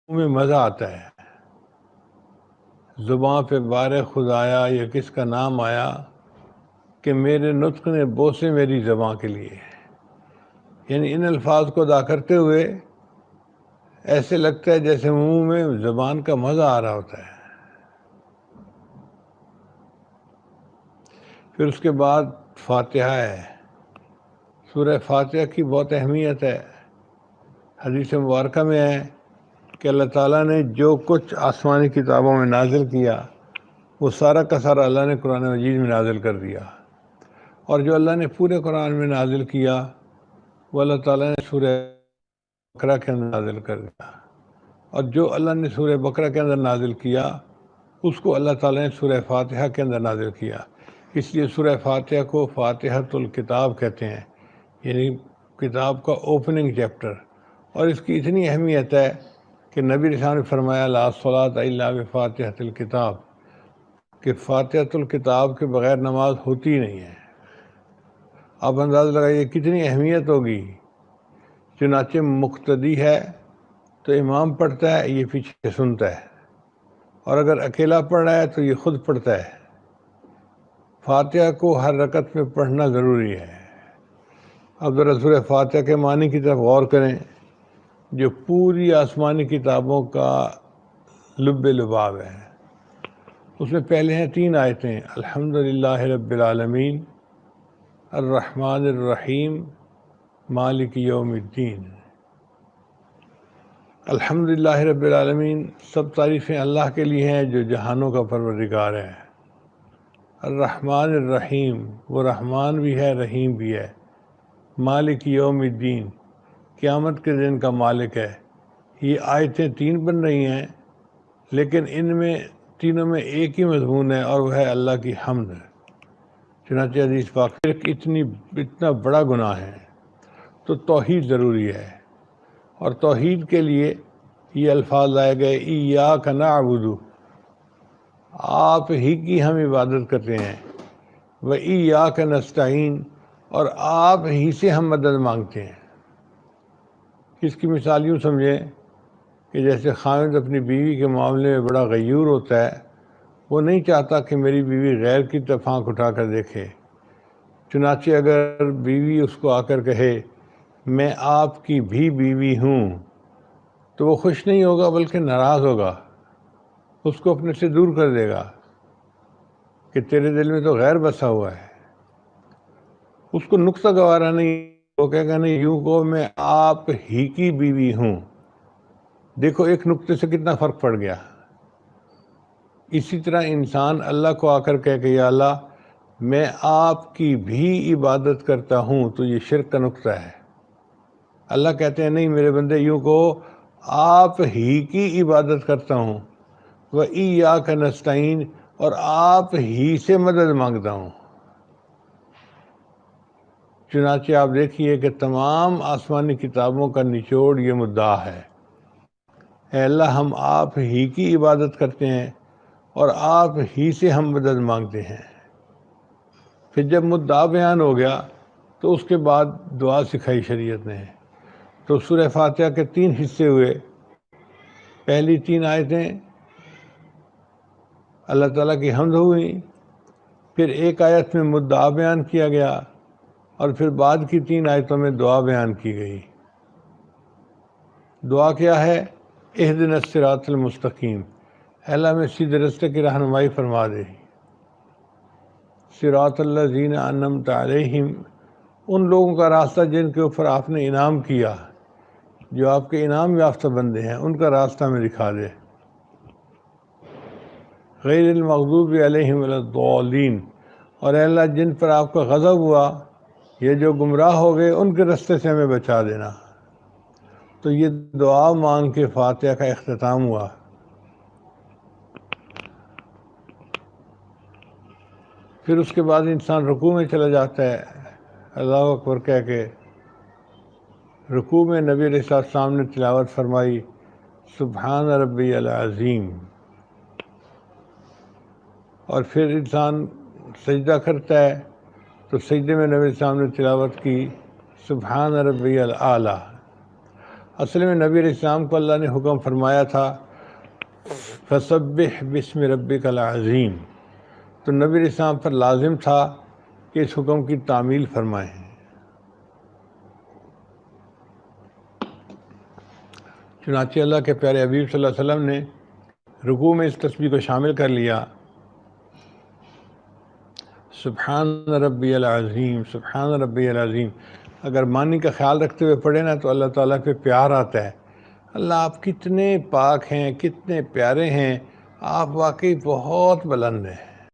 میں مزہ آتا ہے، زباں پہ بار خدایا یا کس کا نام آیا کہ میرے نطق نے بوسے میری زباں کے لیے. یعنی ان الفاظ کو ادا کرتے ہوئے ایسے لگتا ہے جیسے منہ میں زبان کا مزہ آ رہا ہوتا ہے. پھر اس کے بعد فاتحہ ہے. سورہ فاتحہ کی بہت اہمیت ہے. حدیث مبارکہ میں ہے کہ اللہ تعالیٰ نے جو کچھ آسمانی کتابوں میں نازل کیا وہ سارا کا سارا اللہ نے قرآن مجید میں نازل کر دیا، اور جو اللہ نے پورے قرآن میں نازل کیا وہ اللہ تعالیٰ نے سورہ بقرہ کے اندر نازل کر دیا، اور جو اللہ نے سورہ بقرہ کے اندر نازل کیا اس کو اللہ تعالیٰ نے سورہ فاتحہ کے اندر نازل کیا. اس لیے سورہ فاتحہ کو فاتحۃ الکتاب کہتے ہیں، یعنی کتاب کا اوپننگ چیپٹر. اور اس کی اتنی اہمیت ہے کہ نبی رسول نے فرمایا لا صلاۃ الا بفاتحۃ الکتاب، کہ فاتحۃ الکتاب کے بغیر نماز ہوتی نہیں ہے. آپ اندازہ لگائیے کتنی اہمیت ہوگی. چنانچہ مقتدی ہے تو امام پڑھتا ہے، یہ پیچھے سنتا ہے، اور اگر اکیلا پڑھ رہا ہے تو یہ خود پڑھتا ہے. فاتحہ کو ہر رکعت میں پڑھنا ضروری ہے. اب ذرا سورہ فاتحہ کے معنی کی طرف غور کریں، جو پوری آسمانی کتابوں کا لب لباب ہے. اس میں پہلے ہیں 3 آیتیں، الحمدللہ رب العالمین، الرحمن الرحیم، مالک یوم الدین. الحمدللہ رب العالمین، سب تعریفیں اللہ کے لیے ہیں جو جہانوں کا پروردگار ہے. الرحمن الرحیم، وہ رحمان بھی ہے رحیم بھی ہے. مالک یوم الدین، قیامت کے دن کا مالک ہے. یہ آیتیں 3 بن رہی ہیں، لیکن ان میں تینوں میں ایک ہی مضمون ہے، اور وہ ہے اللہ کی حمد. چنانچہ حدیث پاک اتنا بڑا گناہ ہے تو توحید ضروری ہے، اور توحید کے لیے یہ الفاظ لائے گئے ایاک نعبد، آپ ہی کی ہم عبادت کرتے ہیں، و ایاک نستعین، اور آپ ہی سے ہم مدد مانگتے ہیں. اس کی مثال یوں سمجھیں کہ جیسے خاوند اپنی بیوی کے معاملے میں بڑا غیور ہوتا ہے، وہ نہیں چاہتا کہ میری بیوی غیر کی طرف آنکھ اٹھا کر دیکھے. چنانچہ اگر بیوی اس کو آ کر کہے میں آپ کی بھی بیوی ہوں تو وہ خوش نہیں ہوگا بلکہ ناراض ہوگا، اس کو اپنے سے دور کر دے گا کہ تیرے دل میں تو غیر بسا ہوا ہے. اس کو نقطہ گوارا نہیں، وہ کہے گا نہیں یوں کو میں آپ ہی کی بیوی ہوں. دیکھو ایک نقطے سے کتنا فرق پڑ گیا. اسی طرح انسان اللہ کو آ کر کہے کہ یا اللہ میں آپ کی بھی عبادت کرتا ہوں، تو یہ شرک کا نقطہ ہے. اللہ کہتے ہیں نہیں میرے بندے یوں کہو آپ ہی کی عبادت کرتا ہوں، وَإِيَّاكَ نَسْتَعِينُ، اور آپ ہی سے مدد مانگتا ہوں. چنانچہ آپ دیکھیے کہ تمام آسمانی کتابوں کا نچوڑ یہ مدعا ہے، اے اللہ ہم آپ ہی کی عبادت کرتے ہیں اور آپ ہی سے ہم مدد مانگتے ہیں. پھر جب مدعا بیان ہو گیا تو اس کے بعد دعا سکھائی شریعت نے. تو سورہ فاتحہ کے 3 حصے ہوئے. پہلی 3 آیتیں اللہ تعالیٰ کی حمد ہوئی، پھر ایک آیت میں مدعا بیان کیا گیا، اور پھر بعد کی 3 آیتوں میں دعا بیان کی گئی. دعا کیا ہے؟ اہدنا الصراط المستقیم، اے اللہ میں سیدھے راستے کی رہنمائی فرما دے. صراط الذین انعمت علیہم، ان لوگوں کا راستہ جن کے اوپر آپ نے انعام کیا، جو آپ کے انعام یافتہ بندے ہیں، ان کا راستہ میں دکھا دے. غیر المغضوب علیہم ولا الضالین، اور اے اللہ جن پر آپ کا غضب ہوا، یہ جو گمراہ ہو گئے، ان کے راستے سے ہمیں بچا دینا. تو یہ دعا مانگ کے فاتحہ کا اختتام ہوا. پھر اس کے بعد انسان رکوع میں چلا جاتا ہے، اللہ اکبر کہہ کے. رکوع میں نبی علیہ السلام نے تلاوت فرمائی سبحان ربی العظیم، اور پھر انسان سجدہ کرتا ہے تو سجدے میں نبی علیہ السلام نے تلاوت کی سبحان ربی الاعلیٰ. اصل میں نبی علیہ السلام کو اللہ نے حکم فرمایا تھا فسبح بسم ربک العظیم، تو نبی علیہ السلام پر لازم تھا کہ اس حکم کی تعمیل فرمائیں۔ چنانچہ اللہ کے پیارے حبیب صلی اللہ علیہ وسلم نے رکوع میں اس تسبیح کو شامل کر لیا، سبحان ربی العظیم، سبحان ربی العظیم۔ اگر معنی کا خیال رکھتے ہوئے پڑھے نا تو اللہ تعالیٰ پہ پیار آتا ہے، اللہ آپ کتنے پاک ہیں، کتنے پیارے ہیں، آپ واقعی بہت بلند ہیں۔